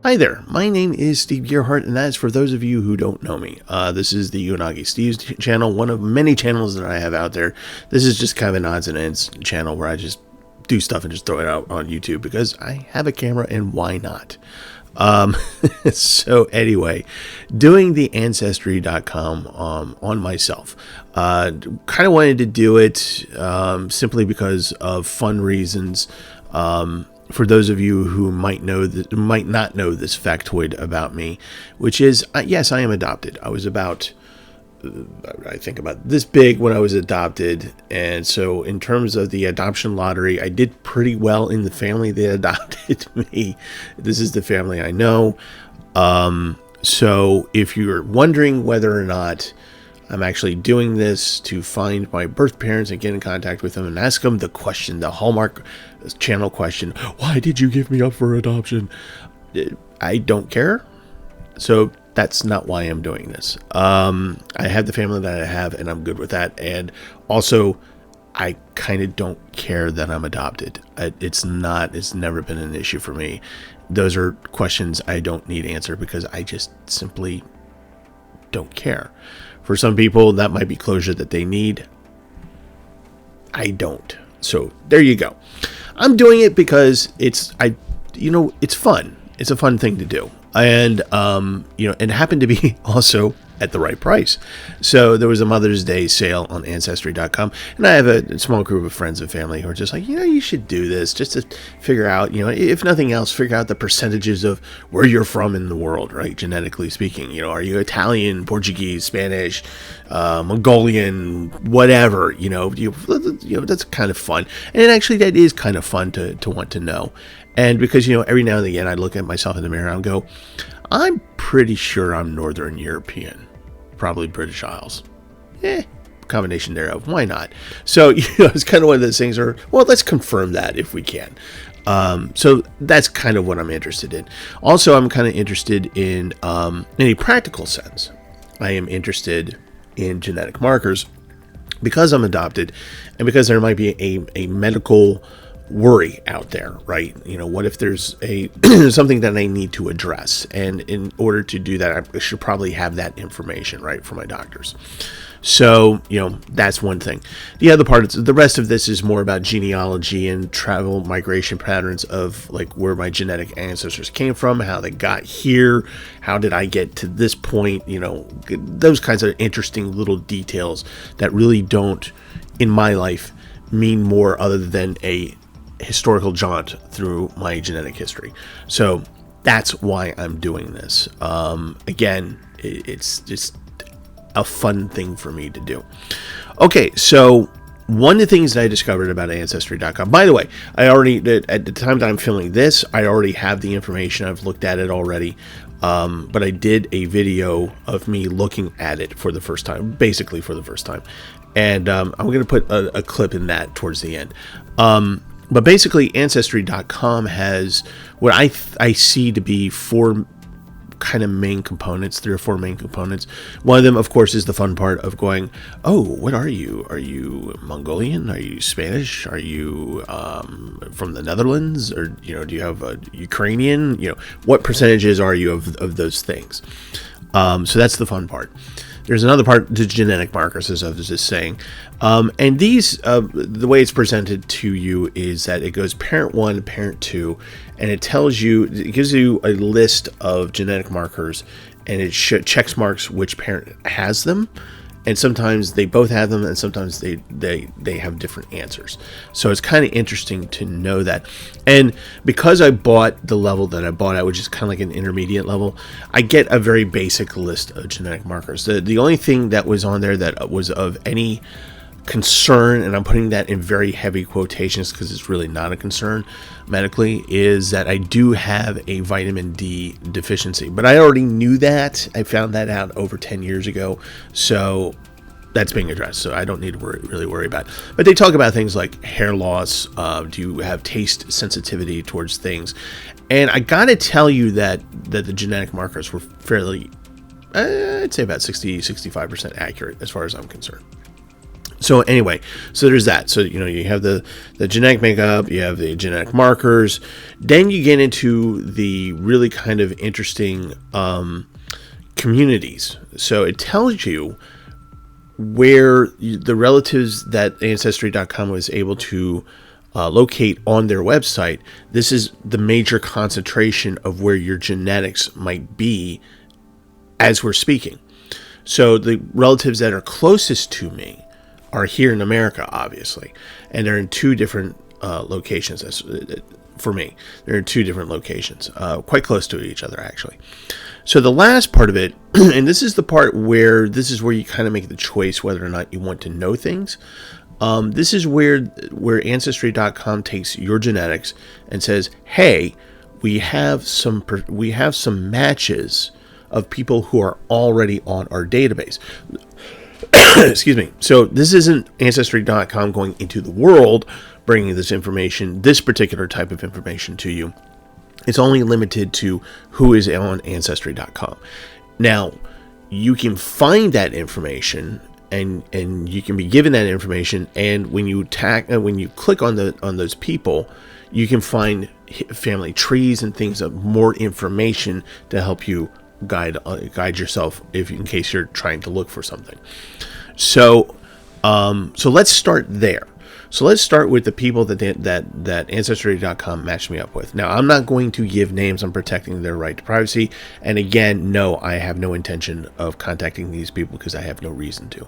Hi there, my name is Steve Gearhart, and that is for those of you who don't know me. This is the Unagi Steve's channel, one of many channels that I have out there. This is just kind of an odds and ends channel where I just do stuff and just throw it out on YouTube because I have a camera and why not? So anyway, doing the Ancestry.com on myself. Kind of wanted to do it simply because of fun reasons. For those of you who might not know this factoid about me, which is, yes, I am adopted. I was about this big when I was adopted. And so in terms of the adoption lottery, I did pretty well in the family that adopted me. This is the family I know. So if you're wondering whether or not I'm actually doing this to find my birth parents and get in contact with them and ask them the question, the Hallmark channel question, why did you give me up for adoption? I don't care. So that's not why I'm doing this. I have the family that I have, and I'm good with that. And also, I kind of don't care that I'm adopted. It's never been an issue for me. Those are questions I don't need answered because I just simply don't care. For some people, that might be closure that they need. I don't. So there you go. I'm doing it because it's fun. It's a fun thing to do. And, it happened to be also at the right price. So there was a Mother's Day sale on Ancestry.com. And I have a small group of friends and family who are just like, you should do this just to figure out, if nothing else, figure out the percentages of where you're from in the world, right? Genetically speaking, are you Italian, Portuguese, Spanish, Mongolian, whatever, that's kind of fun. And actually that is kind of fun to want to know. And because, every now and again I look at myself in the mirror and go, I'm pretty sure I'm Northern European, probably British Isles. Combination thereof. Why not? So, it's kind of one of those things where, well, let's confirm that if we can. So that's kind of what I'm interested in. Also, I'm kind of interested in a practical sense. I am interested in genetic markers because I'm adopted and because there might be a medical worry out there, right? What if there's something that I need to address, and in order to do that I should probably have that information, right, from my doctors. So that's one thing. The other part is the rest of this is more about genealogy and travel migration patterns of like where my genetic ancestors came from, how they got here, how did I get to this point, those kinds of interesting little details that really don't in my life mean more other than a historical jaunt through my genetic history. So that's why I'm doing this. Again, it's just a fun thing for me to do. Okay, so one of the things that I discovered about Ancestry.com, by the way, I already, at the time that I'm filming this, I already have the information. I've looked at it already. But I did a video of me looking at it for the first time, basically for the first time. And I'm going to put a clip in that towards the end. But basically, Ancestry.com has what I see to be four kind of main components, 3 or 4 main components. One of them, of course, is the fun part of going, oh, what are you? Are you Mongolian? Are you Spanish? Are you from the Netherlands? Or, do you have a Ukrainian? What percentages are you of those things? So that's the fun part. There's another part, the genetic markers, as I was just saying. And these, the way it's presented to you is that it goes parent 1, parent 2, and it gives you a list of genetic markers, and it checks marks which parent has them. And sometimes they both have them, and sometimes they have different answers. So it's kind of interesting to know that. And because I bought the level that I bought, which is kind of like an intermediate level, I get a very basic list of genetic markers. The only thing that was on there that was of any concern, and I'm putting that in very heavy quotations because it's really not a concern medically, is that I do have a vitamin D deficiency. But I already knew that. I found that out over 10 years ago. So that's being addressed. So I don't need to really worry about it. But they talk about things like hair loss. Do you have taste sensitivity towards things? And I got to tell you that the genetic markers were fairly, I'd say about 60-65% accurate as far as I'm concerned. So anyway, so there's that. So, you have the genetic makeup, you have the genetic markers. Then you get into the really kind of interesting communities. So it tells you where the relatives that Ancestry.com was able to locate on their website. This is the major concentration of where your genetics might be as we're speaking. So the relatives that are closest to me are here in America, obviously, and they're in two different locations. For me, they're in two different locations, quite close to each other, actually. So the last part of it, and this is the part where you kind of make the choice whether or not you want to know things. This is where Ancestry.com takes your genetics and says, "Hey, we have some matches of people who are already on our database." Excuse me. So this isn't Ancestry.com going into the world, bringing this particular type of information to you. It's only limited to who is on Ancestry.com. Now, you can find that information, and you can be given that information. And when you click on those people, you can find family trees and things of more information to help you guide yourself in case you're trying to look for something. So let's start there. So let's start with the people that Ancestry.com matched me up with. Now, I'm not going to give names. I'm protecting their right to privacy. And again, no, I have no intention of contacting these people because I have no reason to.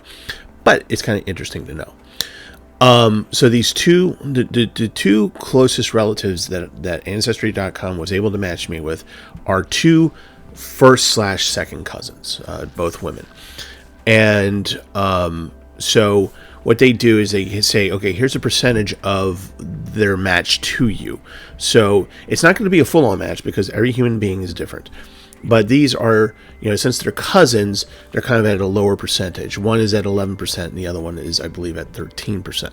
But it's kind of interesting to know. So these the two closest relatives that Ancestry.com was able to match me with are two first/second cousins, both women. And so what they do is they say, okay, here's a percentage of their match to you. So it's not going to be a full-on match because every human being is different. But these are, since they're cousins, they're kind of at a lower percentage. One is at 11% and the other one is, I believe, at 13%.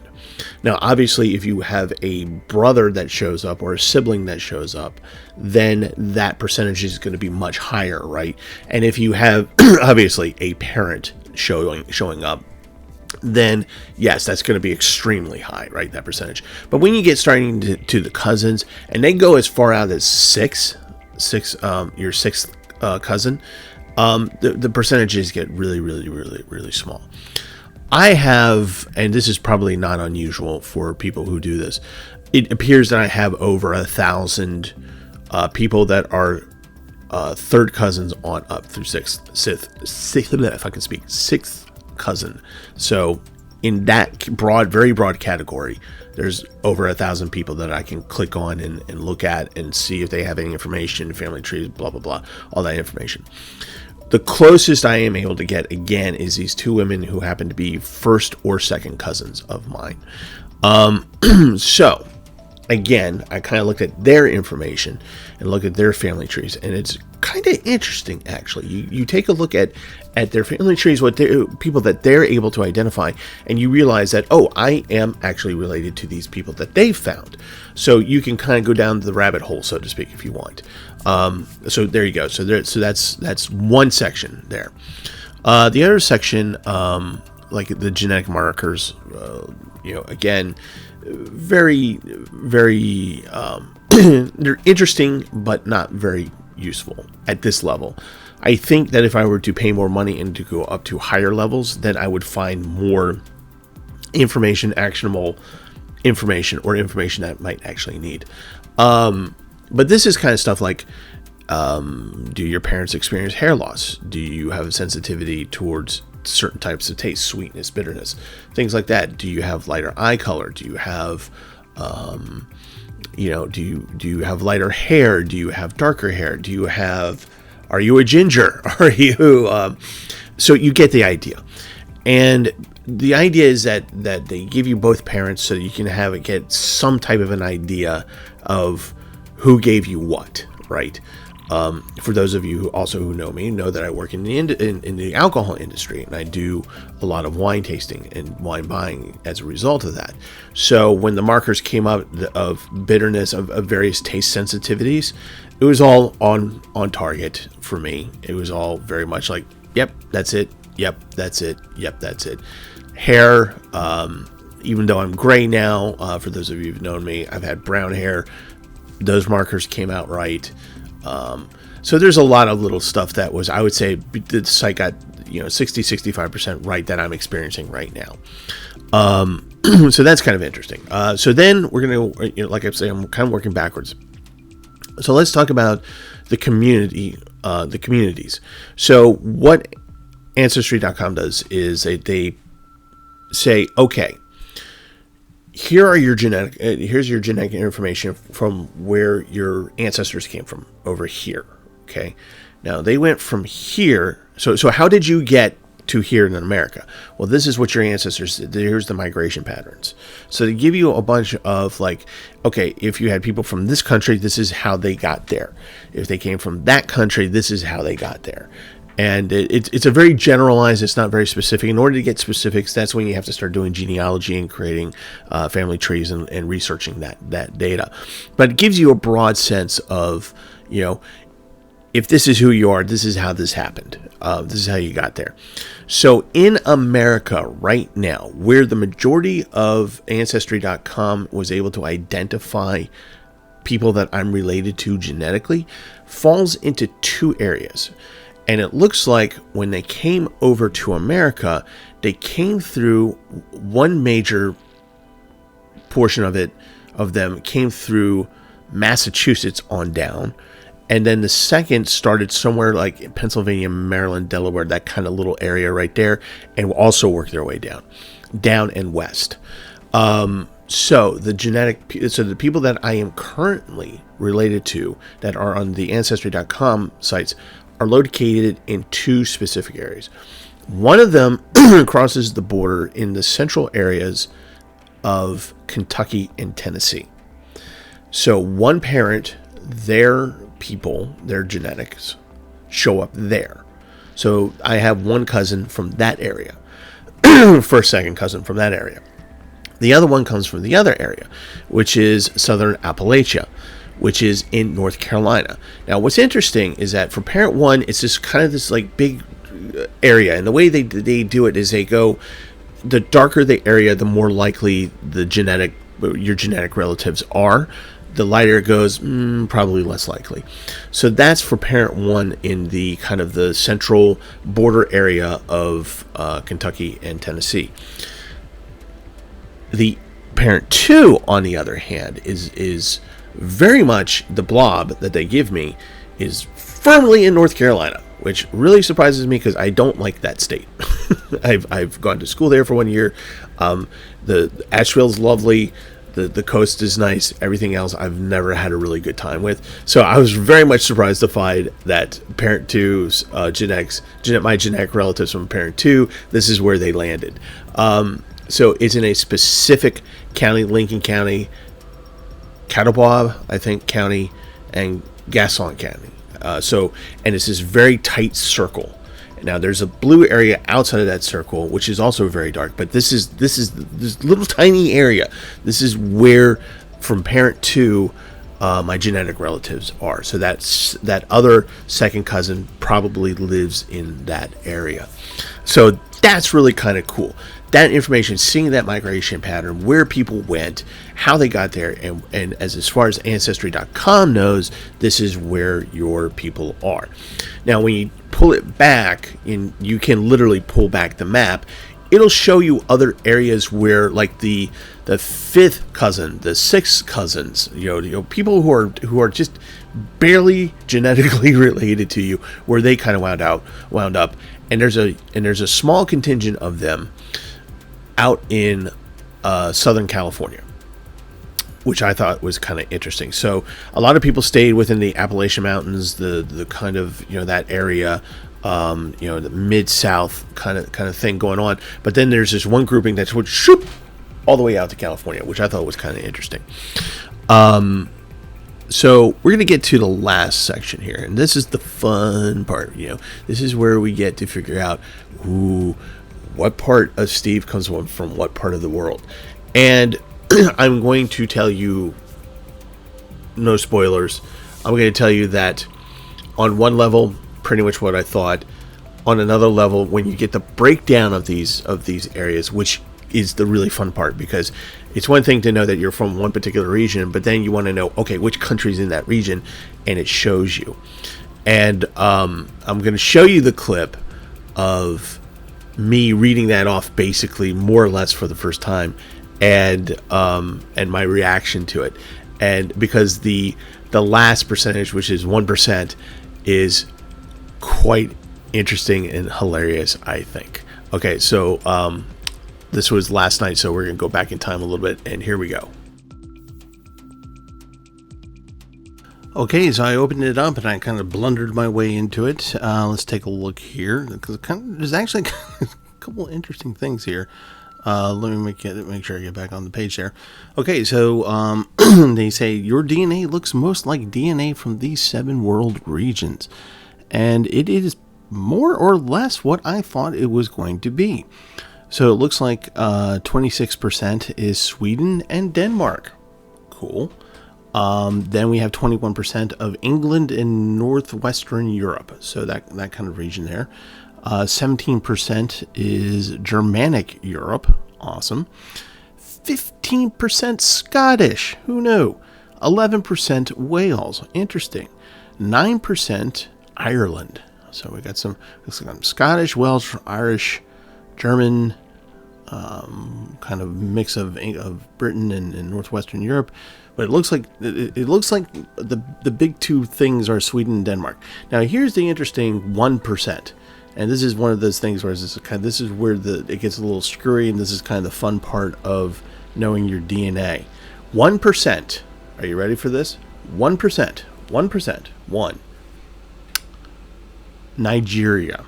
Now, obviously, if you have a brother that shows up or a sibling that shows up, then that percentage is going to be much higher, right? And if you have, obviously, a parent showing up, then yes, that's going to be extremely high, right? That percentage. But when you get starting to the cousins, and they go as far out as your sixth cousin, the percentages get really, really, really, really small. I have, and this is probably not unusual for people who do this, it appears that I have over 1,000 people that are third cousins on up through sixth, if I can speak, sixth cousin. So in that very broad category, there's over 1,000 people that I can click on and look at and see if they have any information, family trees, blah, blah, blah, all that information. The closest I am able to get, again, is these two women who happen to be first or second cousins of mine. So, again, I kind of looked at their information and looked at their family trees, and it's kind of interesting, actually. You take a look at their family trees, people that they're able to identify, and you realize that, oh, I am actually related to these people that they've found. So you can kind of go down the rabbit hole, so to speak, if you want. So there you go. So that's one section there. The other section, like the genetic markers, again, very, very, they're interesting, but not very useful at this level. I think that if I were to pay more money and to go up to higher levels, then I would find more information, actionable information, or information that I might actually need. But this is kind of stuff like, do your parents experience hair loss? Do you have a sensitivity towards certain types of taste, sweetness, bitterness, things like that? Do you have lighter eye color? Do you have, do you have lighter hair? Do you have darker hair? Are you a ginger? Are you, so you get the idea. And the idea is that they give you both parents so you can get some type of an idea of who gave you what, right? For those of you who know me, know that I work in the alcohol industry, and I do a lot of wine tasting and wine buying as a result of that. So when the markers came up of bitterness, of various taste sensitivities, it was all on target for me. It was all very much like, yep, that's it. Yep, that's it. Yep, that's it. hair. Even though I'm gray now, for those of you who've known me, I've had brown hair. Those markers came out right. So there's a lot of little stuff that was, I would say, the site got 60-65% right that I'm experiencing right now. So that's kind of interesting. So then we're going to, like I say, I'm kind of working backwards. So let's talk about the communities. So what Ancestry.com does is they say, okay, here's your genetic information from where your ancestors came from over here. Okay. Now they went from here. So how did you get to here in America? Well, this is what your ancestors did. Here's the migration patterns. So they give you a bunch of like, okay, if you had people from this country, this is how they got there. If they came from that country, this is how they got there. And it's a very generalized, it's not very specific. In order to get specifics, that's when you have to start doing genealogy and creating family trees and researching that data. But it gives you a broad sense of, if this is who you are, this is how this happened. This is how you got there. So in America right now, where the majority of Ancestry.com was able to identify people that I'm related to genetically, falls into two areas. And it looks like when they came over to America, they came through one major portion of them came through Massachusetts on down. And then the second started somewhere like Pennsylvania, Maryland, Delaware, that kind of little area right there, and will also work their way down and west. So the people that I am currently related to that are on the Ancestry.com sites are located in two specific areas. One of them crosses the border in the central areas of Kentucky and Tennessee. So one parent, their people, their genetics show up there. So I have one cousin from that area, first, second cousin from that area. The other one comes from the other area, which is Southern Appalachia, which is in North Carolina. Now, what's interesting is that for parent one, it's just kind of this like big area, and the way they do it is they go, the darker the area, the more likely your genetic relatives are. The lighter it goes, probably less likely. So that's for parent one in the kind of the central border area of Kentucky and Tennessee. The parent two, on the other hand, is very much the blob that they give me is firmly in North Carolina, which really surprises me because I don't like that state. I've gone to school there for 1 year. The Asheville's lovely. The coast is nice. Everything else I've never had a really good time with. So I was very much surprised to find that parent two's my genetic relatives from parent two, this is where they landed. So it's in a specific county, Lincoln County, Catawba, I think, county, and Gaston County. And it's this very tight circle. Now there's a blue area outside of that circle, which is also very dark. But this is this little tiny area. This is where, from parent two, my genetic relatives are. So that other second cousin probably lives in that area. So that's really kind of cool. That information, seeing that migration pattern, where people went, how they got there, and as far as Ancestry.com knows, this is where your people are. Now, when you pull it back, and you can literally pull back the map, it'll show you other areas where, like the fifth cousin, the sixth cousins, people who are just barely genetically related to you, where they kind of wound up, and there's a small contingent of them out in Southern California, which I thought was kind of interesting. So a lot of people stayed within the Appalachian Mountains, the kind of that area, the mid-south kind of thing going on. But then there's this one grouping that's would shoot all the way out to California, which I thought was kind of interesting. So we're going to get to the last section here, and this is the fun part. This is where we get to figure out what part of Steve comes from what part of the world. And I'm going to tell you, no spoilers, I'm going to tell you that on one level, pretty much what I thought. on another level when you get the breakdown of these areas, which is the really fun part, because it's one thing to know that you're from one particular region, but then you want to know, okay, which country's in that region, and it shows you. And I'm going to show you the clip of me reading that off, basically more or less for the first time, and my reaction to it. And because the last percentage, which is 1%, is quite interesting and hilarious, I think. Okay, so this was last night, so we're gonna go back in time a little bit, and here we go. Okay, so I opened it up and I kind of blundered my way into it. Let's take a look here, because there's actually a couple interesting things here. Let me make sure I get back on the page there. Okay, so they say your DNA looks most like DNA from these 7 world regions, and it is more or less what I thought it was going to be. So it looks like 26% is Sweden and Denmark. Cool. Then we have 21% of England and Northwestern Europe. So that kind of region there. 17% is Germanic Europe. Awesome. 15% Scottish. Who knew? 11% Wales. Interesting. 9% Ireland. So we got some Scottish, Welsh, Irish, German, kind of mix of Britain and Northwestern Europe. But it looks like the big 2 things are Sweden and Denmark. Now here's the interesting 1%, and this is one of those things where this is where it gets a little screwy, and this is kind of the fun part of knowing your DNA. 1%. Are you ready for this? 1%. 1%. 1. Nigeria.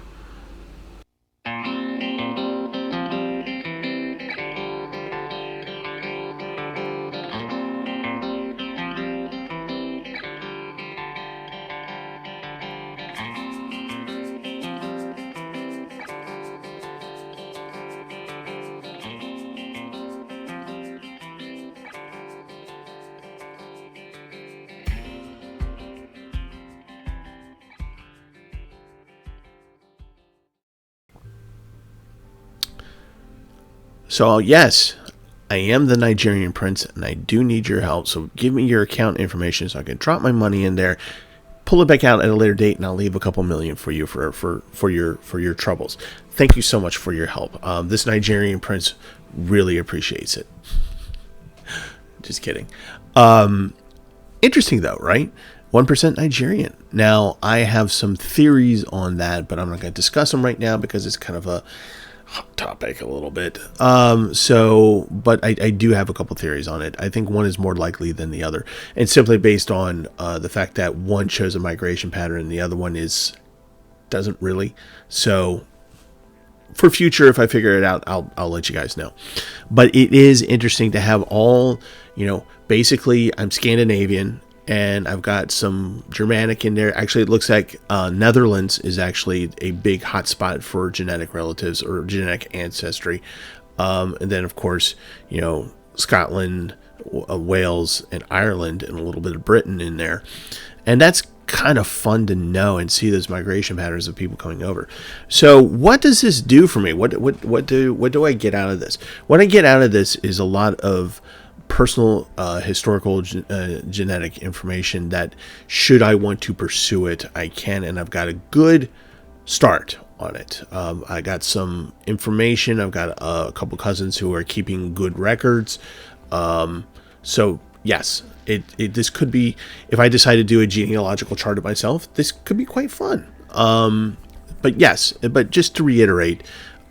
So yes, I am the Nigerian prince, and I do need your help. So give me your account information so I can drop my money in there, pull it back out at a later date, and I'll leave a couple million for you for your troubles. Thank you so much for your help. This Nigerian prince really appreciates it. Just kidding. Interesting though, right? 1% Nigerian. Now I have some theories on that, but I'm not going to discuss them right now because it's kind of a hot topic a little bit. But I do have a couple theories on it. I think one is more likely than the other, and simply based on the fact that one shows a migration pattern and the other one doesn't really. So for future, if I figure it out, I'll let you guys know. But it is interesting to have all, basically I'm Scandinavian, and I've got some Germanic in there. Actually, it looks like Netherlands is actually a big hotspot for genetic relatives or genetic ancestry. And then, of course, Scotland, Wales, and Ireland, and a little bit of Britain in there. And that's kind of fun to know and see those migration patterns of people coming over. So what does this do for me? What do I get out of this? What I get out of this is a lot of personal historical genetic information that, should I want to pursue it, I can, and I've got a good start on it. I got some information. I've got a couple cousins who are keeping good records. So yes, this could be, if I decide to do a genealogical chart of myself, this could be quite fun. But just to reiterate,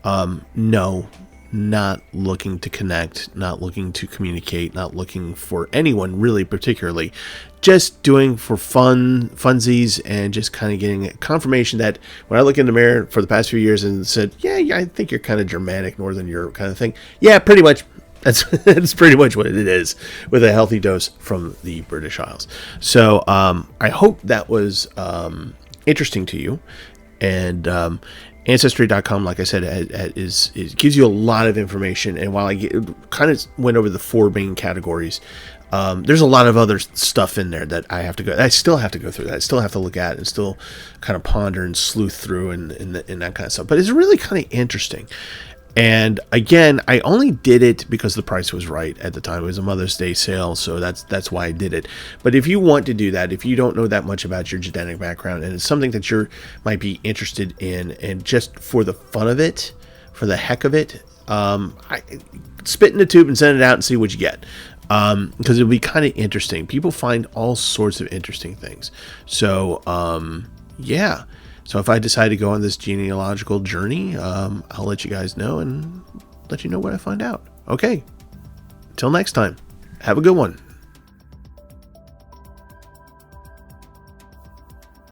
no, not looking to connect, not looking to communicate, not looking for anyone really particularly, just doing for funsies, and just kind of getting a confirmation that when I look in the mirror for the past few years and said, yeah, I think you're kind of Germanic, Northern Europe kind of thing. Yeah, pretty much. That's pretty much what it is, with a healthy dose from the British Isles. So I hope that was interesting to you. And Ancestry.com, like I said, it gives you a lot of information. And while I kind of went over the 4 main categories, There's a lot of other stuff in there that I still have to go through that. I still have to look at and still kind of ponder and sleuth through and that kind of stuff. But it's really kind of interesting. And again, I only did it because the price was right at the time. It was a Mother's Day sale, so that's why I did it. But if you want to do that, if you don't know that much about your genetic background and it's something that you might be interested in, and just for the fun of it, for the heck of it, I spit in the tube and send it out and see what you get. Because it'll be kind of interesting. People find all sorts of interesting things. So, yeah. So if I decide to go on this genealogical journey, I'll let you guys know and let you know what I find out. Okay. Till next time. Have a good one.